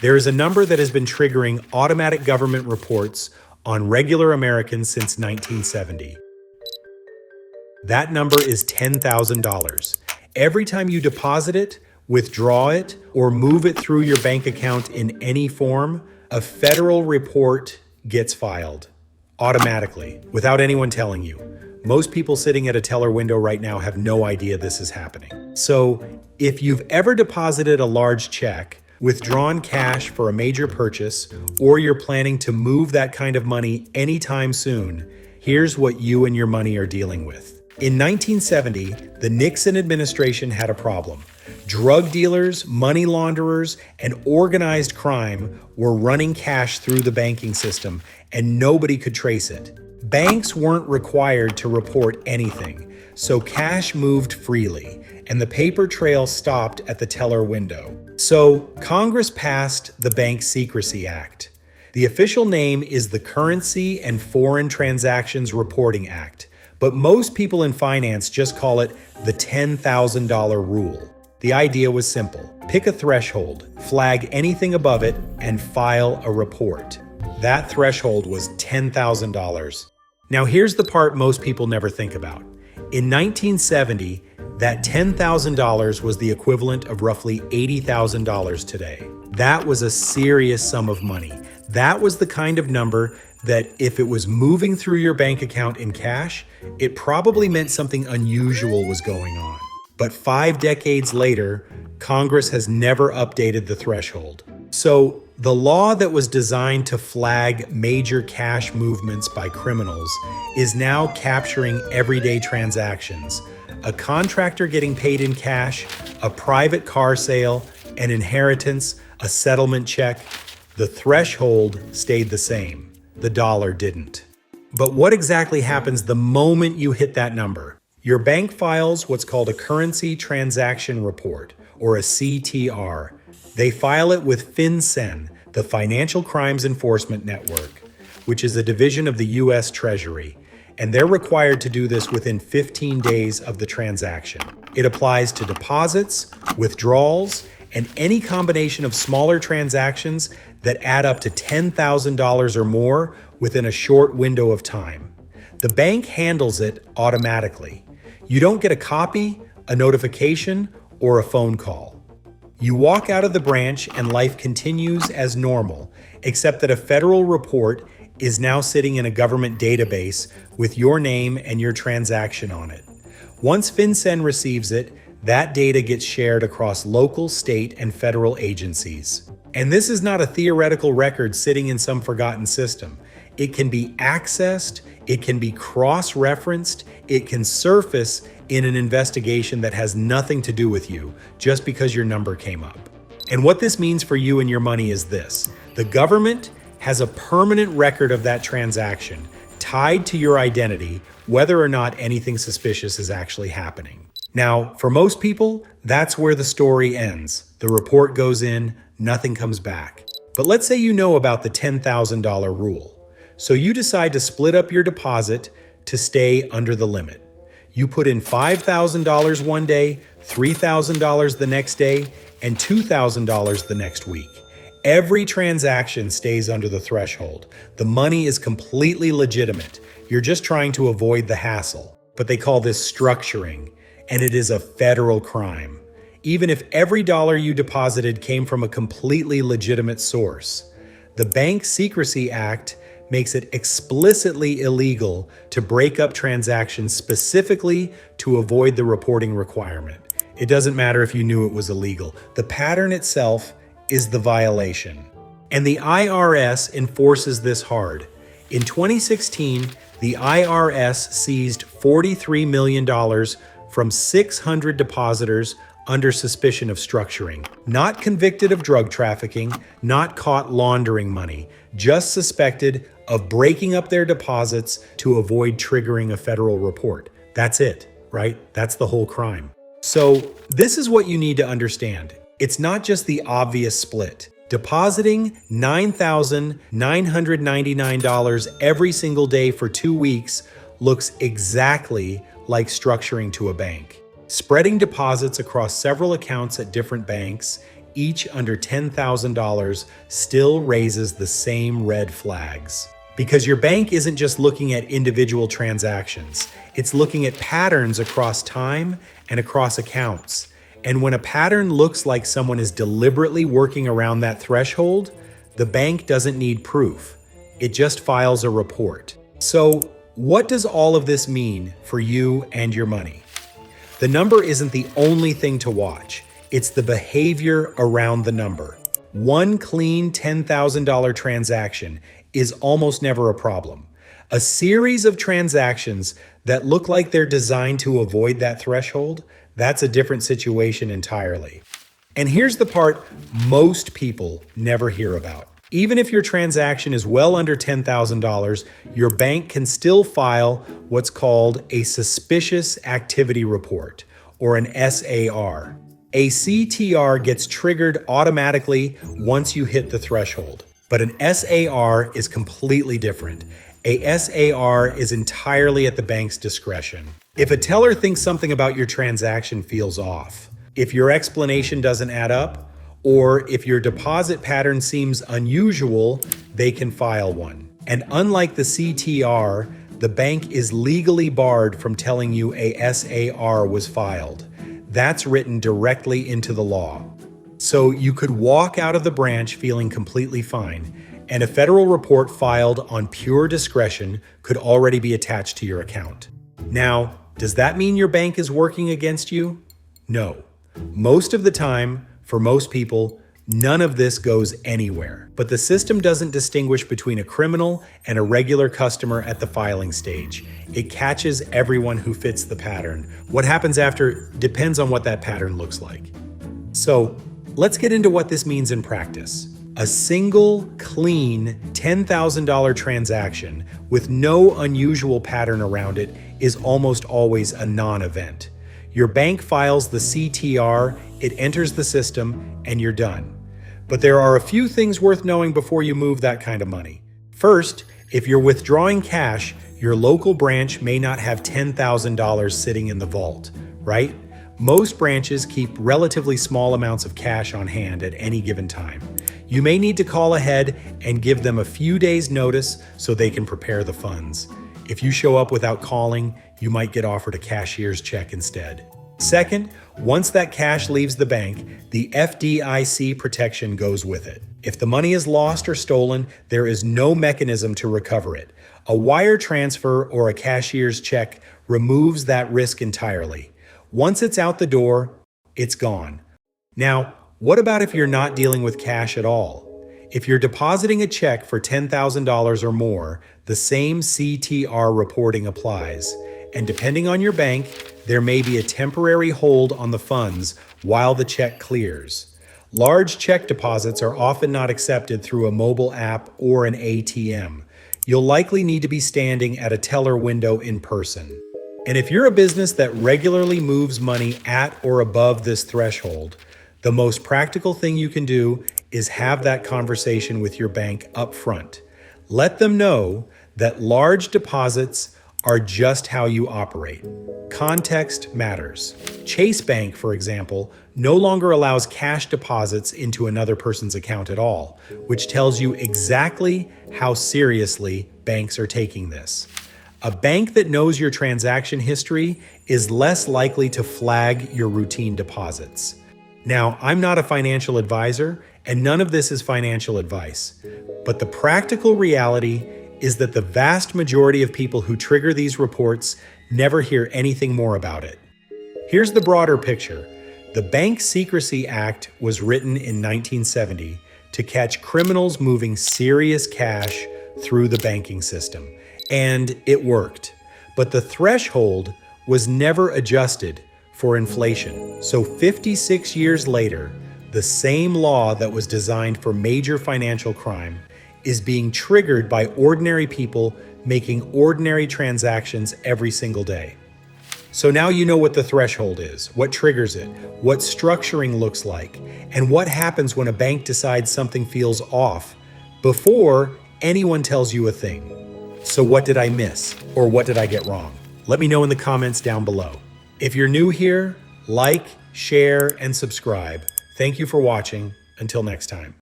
There is a number that has been triggering automatic government reports on regular Americans since 1970. That number is $10,000. Every time you deposit it, withdraw it, or move it through your bank account in any form, a federal report gets filed automatically without anyone telling you. Most people sitting at a teller window right now have no idea this is happening. So if you've ever deposited a large check, withdrawn cash for a major purchase, or you're planning to move that kind of money anytime soon, here's what you and your money are dealing with. In 1970, the Nixon administration had a problem. Drug dealers, money launderers, and organized crime were running cash through the banking system, and nobody could trace it. Banks weren't required to report anything, so cash moved freely, and the paper trail stopped at the teller window. So Congress passed the Bank Secrecy Act. The official name is the Currency and Foreign Transactions Reporting Act, but most people in finance just call it the $10,000 rule. The idea was simple. Pick a threshold, flag anything above it, and file a report. That threshold was $10,000. Now here's the part most people never think about. In 1970, that $10,000 was the equivalent of roughly $80,000 today. That was a serious sum of money. That was the kind of number that if it was moving through your bank account in cash, it probably meant something unusual was going on. But 5 decades later, Congress has never updated the threshold. So the law that was designed to flag major cash movements by criminals is now capturing everyday transactions. A contractor getting paid in cash, a private car sale, an inheritance, a settlement check. The threshold stayed the same. The dollar didn't. But what exactly happens the moment you hit that number? Your bank files what's called a Currency Transaction Report, or a CTR. They file it with FinCEN, the Financial Crimes Enforcement Network, which is a division of the U.S. Treasury, and they're required to do this within 15 days of the transaction. It applies to deposits, withdrawals, and any combination of smaller transactions that add up to $10,000 or more within a short window of time. The bank handles it automatically. You don't get a copy, a notification, or a phone call. You walk out of the branch and life continues as normal, except that a federal report is now sitting in a government database with your name and your transaction on it. Once FinCEN receives it, that data gets shared across local, state, and federal agencies. And this is not a theoretical record sitting in some forgotten system. It can be accessed, it can be cross-referenced, it can surface in an investigation that has nothing to do with you, just because your number came up. And what this means for you and your money is this: the government has a permanent record of that transaction, tied to your identity, whether or not anything suspicious is actually happening. Now, for most people, that's where the story ends. The report goes in, nothing comes back. But let's say you know about the $10,000 rule. So you decide to split up your deposit to stay under the limit. You put in $5,000 one day, $3,000 the next day, and $2,000 the next week. Every transaction stays under the threshold. The money is completely legitimate. You're just trying to avoid the hassle. But they call this structuring, and it is a federal crime. Even if every dollar you deposited came from a completely legitimate source. The Bank Secrecy Act makes it explicitly illegal to break up transactions specifically to avoid the reporting requirement. It doesn't matter if you knew it was illegal. The pattern itself is the violation. And the IRS enforces this hard. In 2016, the IRS seized $43 million from 600 depositors under suspicion of structuring. Not convicted of drug trafficking, not caught laundering money, just suspected of breaking up their deposits to avoid triggering a federal report. That's it, right? That's the whole crime. So this is what you need to understand. It's not just the obvious split. Depositing $9,999 every single day for 2 weeks looks exactly like structuring to a bank. Spreading deposits across several accounts at different banks, each under $10,000 still raises the same red flags. Because your bank isn't just looking at individual transactions, it's looking at patterns across time and across accounts. And when a pattern looks like someone is deliberately working around that threshold, the bank doesn't need proof. It just files a report. So, what does all of this mean for you and your money? The number isn't the only thing to watch. It's the behavior around the number. One clean $10,000 transaction is almost never a problem. A series of transactions that look like they're designed to avoid that threshold, that's a different situation entirely. And here's the part most people never hear about. Even if your transaction is well under $10,000, your bank can still file what's called a suspicious activity report, or an SAR. A CTR gets triggered automatically once you hit the threshold. But an SAR is completely different. A SAR is entirely at the bank's discretion. If a teller thinks something about your transaction feels off, if your explanation doesn't add up, or if your deposit pattern seems unusual, they can file one. And unlike the CTR, the bank is legally barred from telling you a SAR was filed. That's written directly into the law. So you could walk out of the branch feeling completely fine, and a federal report filed on pure discretion could already be attached to your account. Now, does that mean your bank is working against you? No. Most of the time, for most people, none of this goes anywhere. But the system doesn't distinguish between a criminal and a regular customer at the filing stage. It catches everyone who fits the pattern. What happens after depends on what that pattern looks like. So, let's get into what this means in practice. A single, clean $10,000 transaction with no unusual pattern around it is almost always a non-event. Your bank files the CTR, it enters the system, and you're done. But there are a few things worth knowing before you move that kind of money. First, if you're withdrawing cash, your local branch may not have $10,000 sitting in the vault, right? Most branches keep relatively small amounts of cash on hand at any given time. You may need to call ahead and give them a few days' notice so they can prepare the funds. If you show up without calling, you might get offered a cashier's check instead. Second, once that cash leaves the bank, the FDIC protection goes with it. If the money is lost or stolen, there is no mechanism to recover it. A wire transfer or a cashier's check removes that risk entirely. Once it's out the door, it's gone. Now, what about if you're not dealing with cash at all? If you're depositing a check for $10,000 or more, the same CTR reporting applies. And depending on your bank, there may be a temporary hold on the funds while the check clears. Large check deposits are often not accepted through a mobile app or an ATM. You'll likely need to be standing at a teller window in person. And if you're a business that regularly moves money at or above this threshold, the most practical thing you can do is have that conversation with your bank up front. Let them know that large deposits are just how you operate. Context matters. Chase Bank, for example, no longer allows cash deposits into another person's account at all, which tells you exactly how seriously banks are taking this. A bank that knows your transaction history is less likely to flag your routine deposits. Now, I'm not a financial advisor, and none of this is financial advice. But the practical reality is that the vast majority of people who trigger these reports never hear anything more about it. Here's the broader picture. The Bank Secrecy Act was written in 1970 to catch criminals moving serious cash through the banking system. And it worked. But the threshold was never adjusted for inflation. So 56 years later, the same law that was designed for major financial crime is being triggered by ordinary people making ordinary transactions every single day. So now you know what the threshold is, what triggers it, what structuring looks like, and what happens when a bank decides something feels off before anyone tells you a thing. So what did I miss, or what did I get wrong? Let me know in the comments down below. If you're new here, like, share, and subscribe. Thank you for watching. Until next time.